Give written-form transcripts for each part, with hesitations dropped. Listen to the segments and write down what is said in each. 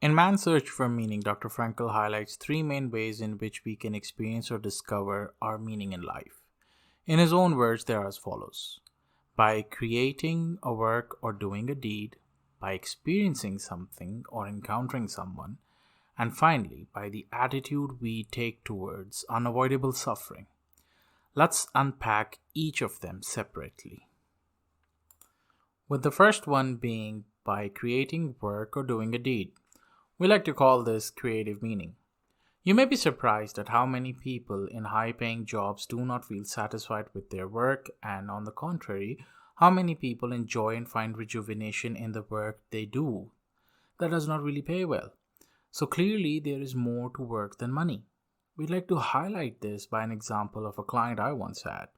In Man's Search for Meaning, Dr. Frankl highlights three main ways in which we can experience or discover our meaning in life. In his own words, they are as follows: by creating a work or doing a deed, by experiencing something or encountering someone, and finally, by the attitude we take towards unavoidable suffering. Let's unpack each of them separately. With the first one being by creating work or doing a deed. We like to call this creative meaning. You may be surprised at how many people in high-paying jobs do not feel satisfied with their work, and on the contrary, how many people enjoy and find rejuvenation in the work they do that does not really pay well. So clearly, there is more to work than money. We'd like to highlight this by an example of a client I once had,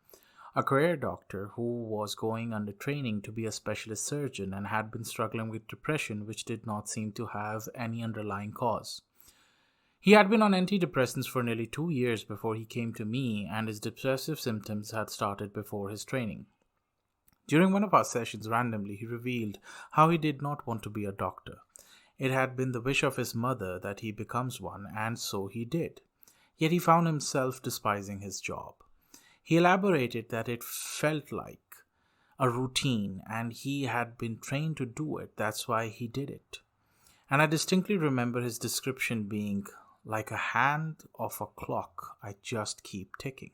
a career doctor who was going under training to be a specialist surgeon and had been struggling with depression, which did not seem to have any underlying cause. He had been on antidepressants for nearly 2 years before he came to me, and his depressive symptoms had started before his training. During one of our sessions, randomly, he revealed how he did not want to be a doctor. It had been the wish of his mother that he becomes one, and so he did. Yet he found himself despising his job. He elaborated that it felt like a routine and he had been trained to do it. That's why he did it. And I distinctly remember his description being like a hand of a clock. I just keep ticking.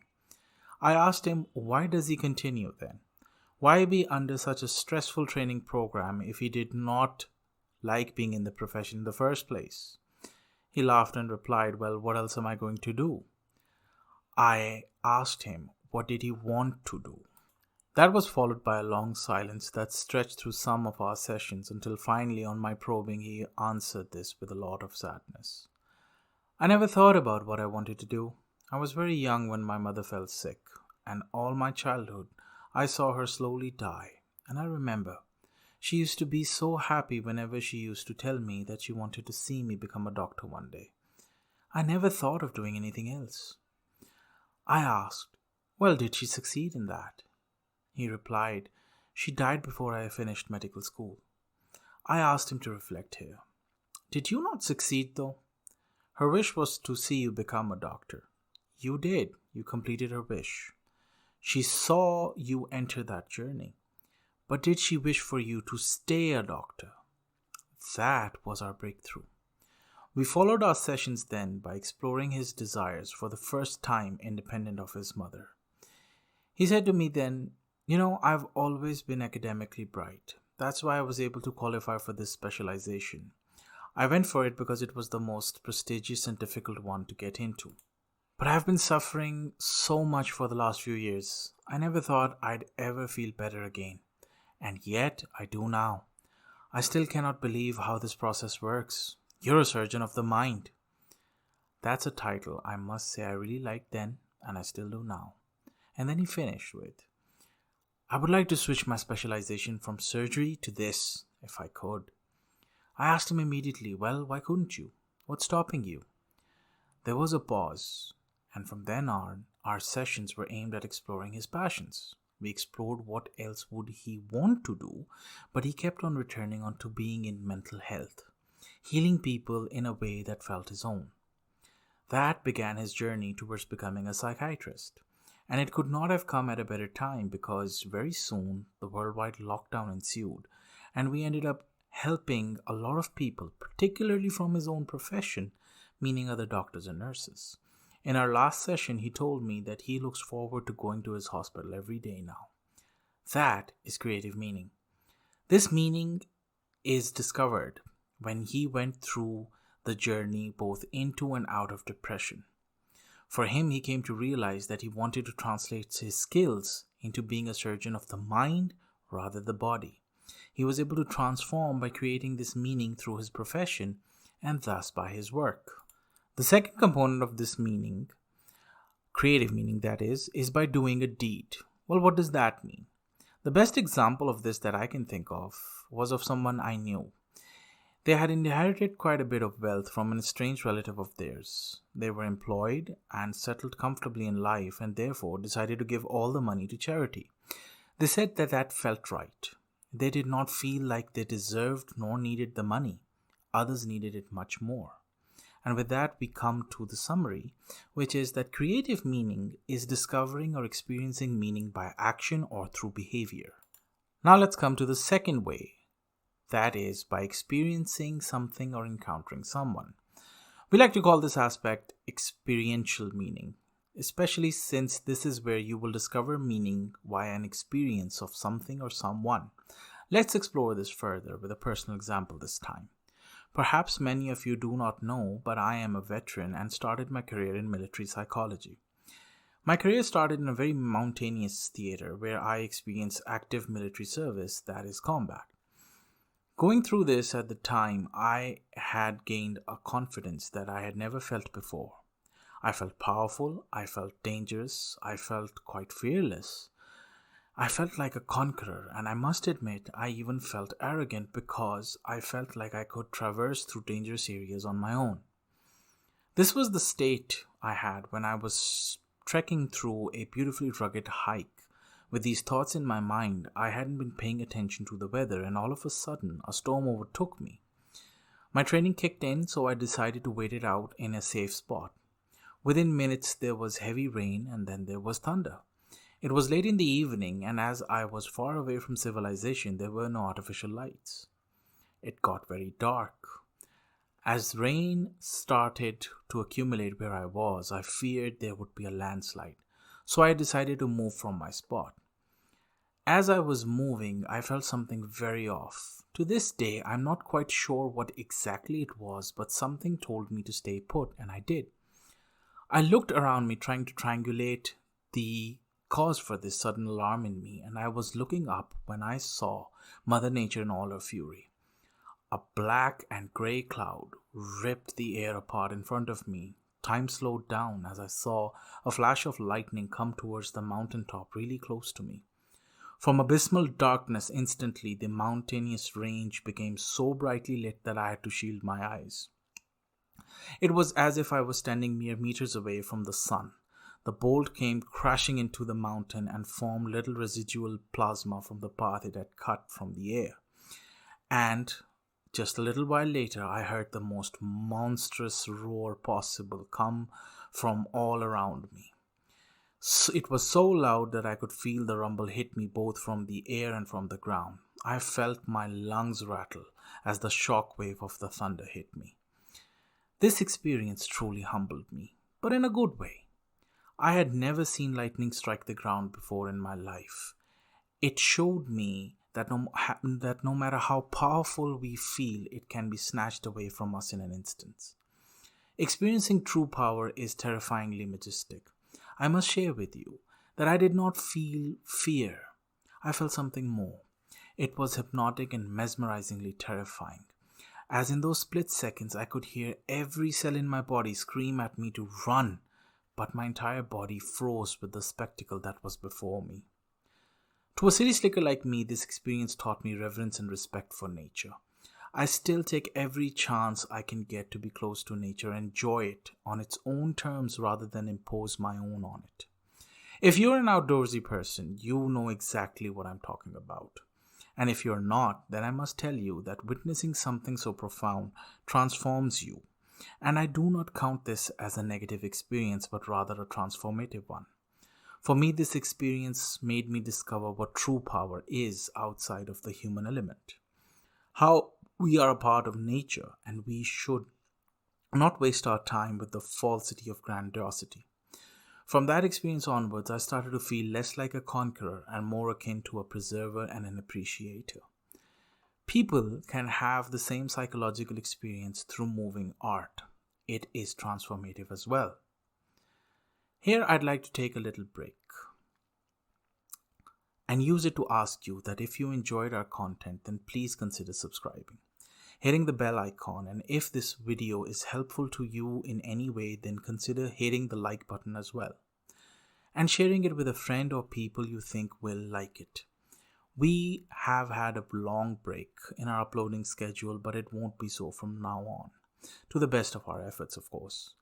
I asked him, why does he continue then? Why be under such a stressful training program if he did not like being in the profession in the first place? He laughed and replied, well, what else am I going to do? I asked him, what did he want to do? That was followed by a long silence that stretched through some of our sessions until finally, on my probing, he answered this with a lot of sadness. I never thought about what I wanted to do. I was very young when my mother fell sick, and all my childhood I saw her slowly die. And I remember she used to be so happy whenever she used to tell me that she wanted to see me become a doctor one day. I never thought of doing anything else. I asked, well, did she succeed in that? He replied, she died before I finished medical school. I asked him to reflect here. Did you not succeed though? Her wish was to see you become a doctor. You did. You completed her wish. She saw you enter that journey. But did she wish for you to stay a doctor? That was our breakthrough. We followed our sessions then by exploring his desires for the first time independent of his mother. He said to me then, I've always been academically bright. That's why I was able to qualify for this specialization. I went for it because it was the most prestigious and difficult one to get into. But I've been suffering so much for the last few years. I never thought I'd ever feel better again. And yet I do now. I still cannot believe how this process works. You're a surgeon of the mind. That's a title I must say I really liked then, and I still do now. And then he finished with, I would like to switch my specialization from surgery to this, if I could. I asked him immediately, well, why couldn't you? What's stopping you? There was a pause, and from then on, our sessions were aimed at exploring his passions. We explored what else would he want to do, but he kept on returning on to being in mental health, healing people in a way that felt his own. That began his journey towards becoming a psychiatrist. And it could not have come at a better time because very soon the worldwide lockdown ensued and we ended up helping a lot of people, particularly from his own profession, meaning other doctors and nurses. In our last session, he told me that he looks forward to going to his hospital every day now. That is creative meaning. This meaning is discovered when he went through the journey both into and out of depression. For him, he came to realize that he wanted to translate his skills into being a surgeon of the mind rather than the body. He was able to transform by creating this meaning through his profession and thus by his work. The second component of this meaning, creative meaning that is by doing a deed. Well, what does that mean? The best example of this that I can think of was of someone I knew. They had inherited quite a bit of wealth from an estranged relative of theirs. They were employed and settled comfortably in life and therefore decided to give all the money to charity. They said that felt right. They did not feel like they deserved nor needed the money. others needed it much more. And with that, we come to the summary, which is that creative meaning is discovering or experiencing meaning by action or through behavior. Now let's come to the second way, that is by experiencing something or encountering someone. We like to call this aspect experiential meaning, especially since this is where you will discover meaning via an experience of something or someone. Let's explore this further with a personal example this time. Perhaps many of you do not know, but I am a veteran and started my career in military psychology. My career started in a very mountainous theater where I experienced active military service, that is combat. Going through this at the time, I had gained a confidence that I had never felt before. I felt powerful, I felt dangerous, I felt quite fearless. I felt like a conqueror, and I must admit I even felt arrogant because I felt like I could traverse through dangerous areas on my own. This was the state I had when I was trekking through a beautifully rugged hike. With these thoughts in my mind, I hadn't been paying attention to the weather, and all of a sudden, a storm overtook me. My training kicked in, so I decided to wait it out in a safe spot. Within minutes, there was heavy rain, and then there was thunder. It was late in the evening, and as I was far away from civilization, there were no artificial lights. It got very dark. As rain started to accumulate where I was, I feared there would be a landslide, so I decided to move from my spot. As I was moving, I felt something very off. To this day, I'm not quite sure what exactly it was, but something told me to stay put, and I did. I looked around me trying to triangulate the cause for this sudden alarm in me, and I was looking up when I saw Mother Nature in all her fury. A black and grey cloud ripped the air apart in front of me. Time slowed down as I saw a flash of lightning come towards the mountaintop really close to me. From abysmal darkness, instantly the mountainous range became so brightly lit that I had to shield my eyes. It was as if I was standing mere meters away from the sun. The bolt came crashing into the mountain and formed little residual plasma from the path it had cut from the air. And just a little while later, I heard the most monstrous roar possible come from all around me. It was so loud that I could feel the rumble hit me both from the air and from the ground. I felt my lungs rattle as the shock wave of the thunder hit me. This experience truly humbled me, but in a good way. I had never seen lightning strike the ground before in my life. It showed me that no matter how powerful we feel, it can be snatched away from us in an instant. Experiencing true power is terrifyingly majestic. I must share with you that I did not feel fear. I felt something more. It was hypnotic and mesmerizingly terrifying. As in those split seconds, I could hear every cell in my body scream at me to run, but my entire body froze with the spectacle that was before me. To a city slicker like me, this experience taught me reverence and respect for nature. I still take every chance I can get to be close to nature and enjoy it on its own terms rather than impose my own on it. If you're an outdoorsy person, you know exactly what I'm talking about. And if you're not, then I must tell you that witnessing something so profound transforms you. And I do not count this as a negative experience, but rather a transformative one. For me, this experience made me discover what true power is outside of the human element. How we are a part of nature, and we should not waste our time with the falsity of grandiosity. From that experience onwards, I started to feel less like a conqueror and more akin to a preserver and an appreciator. People can have the same psychological experience through moving art. It is transformative as well. Here I'd like to take a little break and use it to ask you that if you enjoyed our content, then please consider subscribing, hitting the bell icon, and if this video is helpful to you in any way, then consider hitting the like button as well, and sharing it with a friend or people you think will like it. We have had a long break in our uploading schedule, but it won't be so from now on, to the best of our efforts, of course.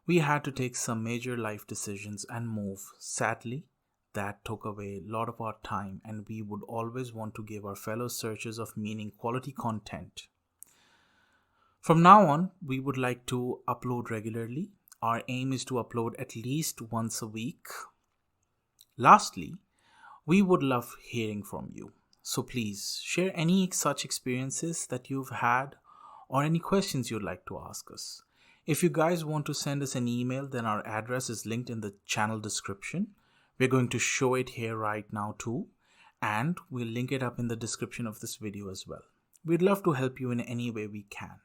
We had to take some major life decisions and move. Sadly, that took away a lot of our time, and we would always want to give our fellow searchers of meaning quality content. From now on, we would like to upload regularly. Our aim is to upload at least once a week. Lastly, we would love hearing from you. So please share any such experiences that you've had or any questions you'd like to ask us. If you guys want to send us an email, then our address is linked in the channel description. We're going to show it here right now too, and we'll link it up in the description of this video as well. We'd love to help you in any way we can.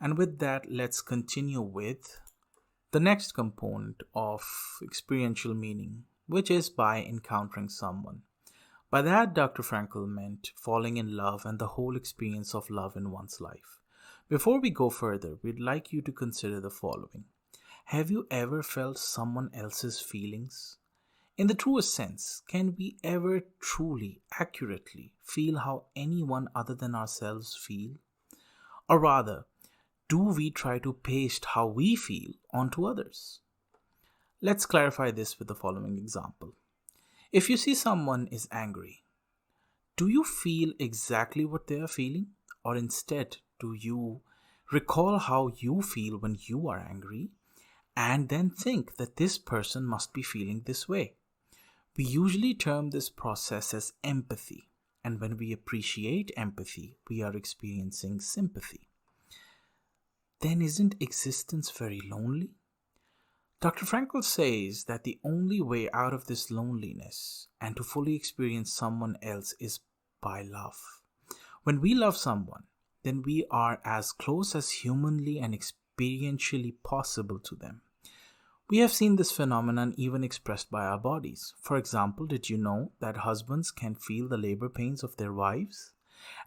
And with that, let's continue with the next component of experiential meaning, which is by encountering someone. By that, Dr. Frankl meant falling in love and the whole experience of love in one's life. Before we go further, we'd like you to consider the following. Have you ever felt someone else's feelings? In the truest sense, can we ever truly, accurately feel how anyone other than ourselves feel? Or rather, do we try to paste how we feel onto others? Let's clarify this with the following example. If you see someone is angry, do you feel exactly what they are feeling? Or instead, do you recall how you feel when you are angry and then think that this person must be feeling this way? We usually term this process as empathy, and when we appreciate empathy, we are experiencing sympathy. Then isn't existence very lonely? Dr. Frankl says that the only way out of this loneliness and to fully experience someone else is by love. When we love someone, then we are as close as humanly and experientially possible to them. We have seen this phenomenon even expressed by our bodies. For example, did you know that husbands can feel the labor pains of their wives?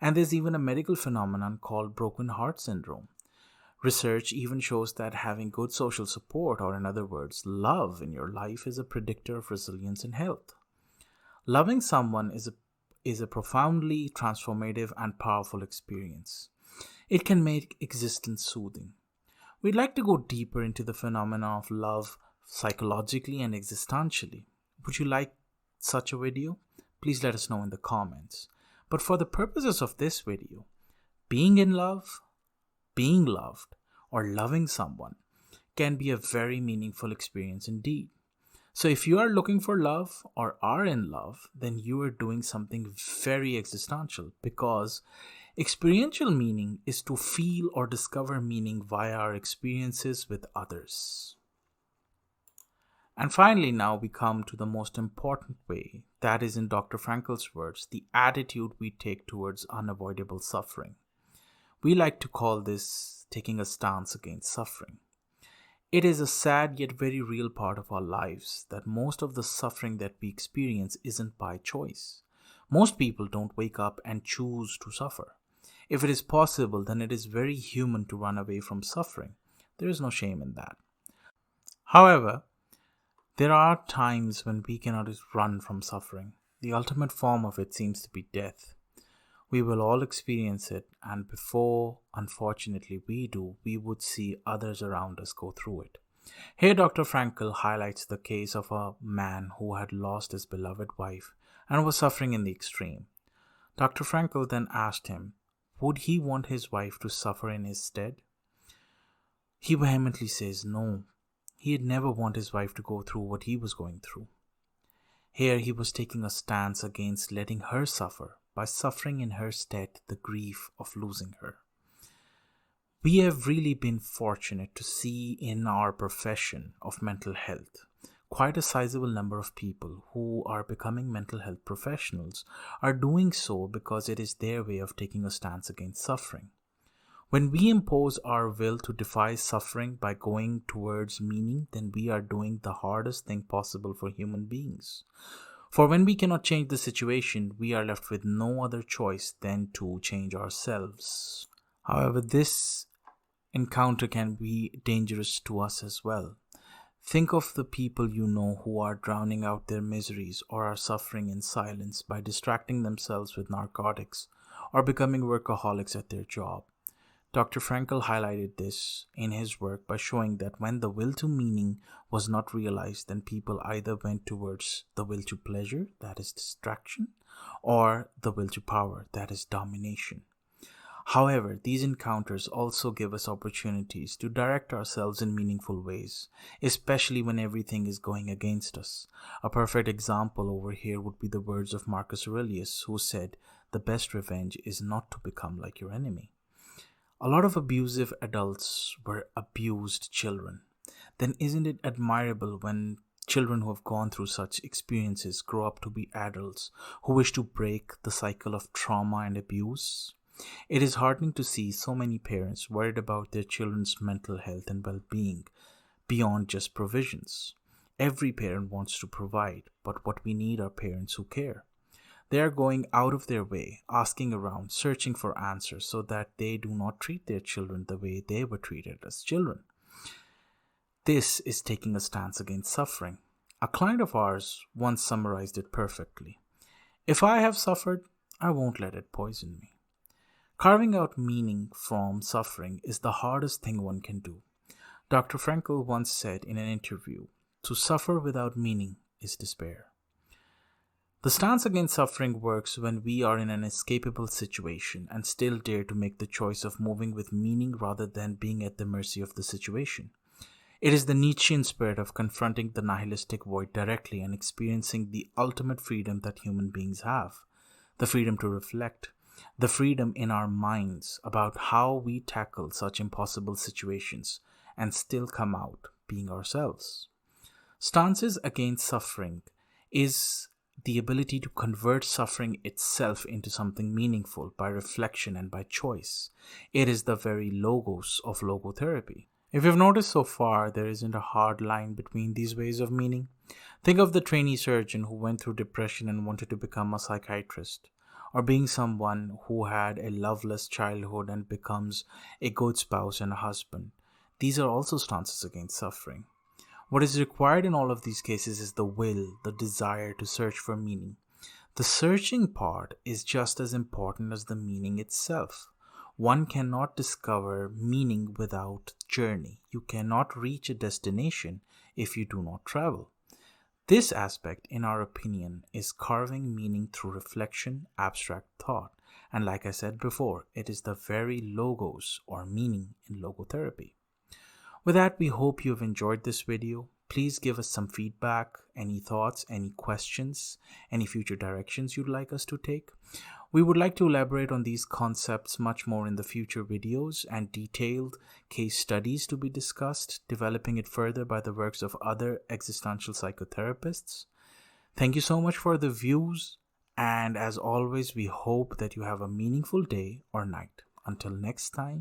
And there's even a medical phenomenon called broken heart syndrome. Research even shows that having good social support, or in other words, love in your life, is a predictor of resilience and health. Loving someone is a profoundly transformative and powerful experience. It can make existence soothing. We'd like to go deeper into the phenomena of love psychologically and existentially. Would you like such a video? Please let us know in the comments. But for the purposes of this video, being in love, being loved, or loving someone can be a very meaningful experience indeed. So if you are looking for love or are in love, then you are doing something very existential, because experiential meaning is to feel or discover meaning via our experiences with others. And finally, now we come to the most important way, that is, in Dr. Frankl's words, the attitude we take towards unavoidable suffering. We like to call this taking a stance against suffering. It is a sad yet very real part of our lives that most of the suffering that we experience isn't by choice. Most people don't wake up and choose to suffer. If it is possible, then it is very human to run away from suffering. There is no shame in that. However, there are times when we cannot run from suffering. The ultimate form of it seems to be death. We will all experience it, and before, unfortunately, we do, we would see others around us go through it. Here, Dr. Frankl highlights the case of a man who had lost his beloved wife and was suffering in the extreme. Dr. Frankl then asked him, would he want his wife to suffer in his stead? He vehemently says no. He'd never want his wife to go through what he was going through. Here he was taking a stance against letting her suffer, by suffering in her stead the grief of losing her. We have really been fortunate to see in our profession of mental health quite a sizable number of people who are becoming mental health professionals are doing so because it is their way of taking a stance against suffering. When we impose our will to defy suffering by going towards meaning, then we are doing the hardest thing possible for human beings. For when we cannot change the situation, we are left with no other choice than to change ourselves. However, this encounter can be dangerous to us as well. Think of the people you know who are drowning out their miseries or are suffering in silence by distracting themselves with narcotics or becoming workaholics at their job. Dr. Frankl highlighted this in his work by showing that when the will to meaning was not realized, then people either went towards the will to pleasure, that is distraction, or the will to power, that is domination. However, these encounters also give us opportunities to direct ourselves in meaningful ways, especially when everything is going against us. A perfect example over here would be the words of Marcus Aurelius, who said, "The best revenge is not to become like your enemy." A lot of abusive adults were abused children. Then isn't it admirable when children who have gone through such experiences grow up to be adults who wish to break the cycle of trauma and abuse? It is heartening to see so many parents worried about their children's mental health and well-being beyond just provisions. Every parent wants to provide, but what we need are parents who care. They are going out of their way, asking around, searching for answers so that they do not treat their children the way they were treated as children. This is taking a stance against suffering. A client of ours once summarized it perfectly. If I have suffered, I won't let it poison me. Carving out meaning from suffering is the hardest thing one can do. Dr. Frankl once said in an interview, "To suffer without meaning is despair." The stance against suffering works when we are in an escapable situation and still dare to make the choice of moving with meaning rather than being at the mercy of the situation. It is the Nietzschean spirit of confronting the nihilistic void directly and experiencing the ultimate freedom that human beings have. The freedom to reflect, the freedom in our minds about how we tackle such impossible situations and still come out being ourselves. Stances against suffering is the ability to convert suffering itself into something meaningful by reflection and by choice. It is the very logos of logotherapy. If you've noticed so far, there isn't a hard line between these ways of meaning. Think of the trainee surgeon who went through depression and wanted to become a psychiatrist, or being someone who had a loveless childhood and becomes a good spouse and a husband. These are also stances against suffering. What is required in all of these cases is the will, the desire to search for meaning. The searching part is just as important as the meaning itself. One cannot discover meaning without journey. You cannot reach a destination if you do not travel. This aspect, in our opinion, is carving meaning through reflection, abstract thought. And like I said before, it is the very logos or meaning in logotherapy. With that, we hope you have enjoyed this video. Please give us some feedback, any thoughts, any questions, any future directions you'd like us to take. We would like to elaborate on these concepts much more in the future videos and detailed case studies to be discussed, developing it further by the works of other existential psychotherapists. Thank you so much for the views, and as always, we hope that you have a meaningful day or night. Until next time.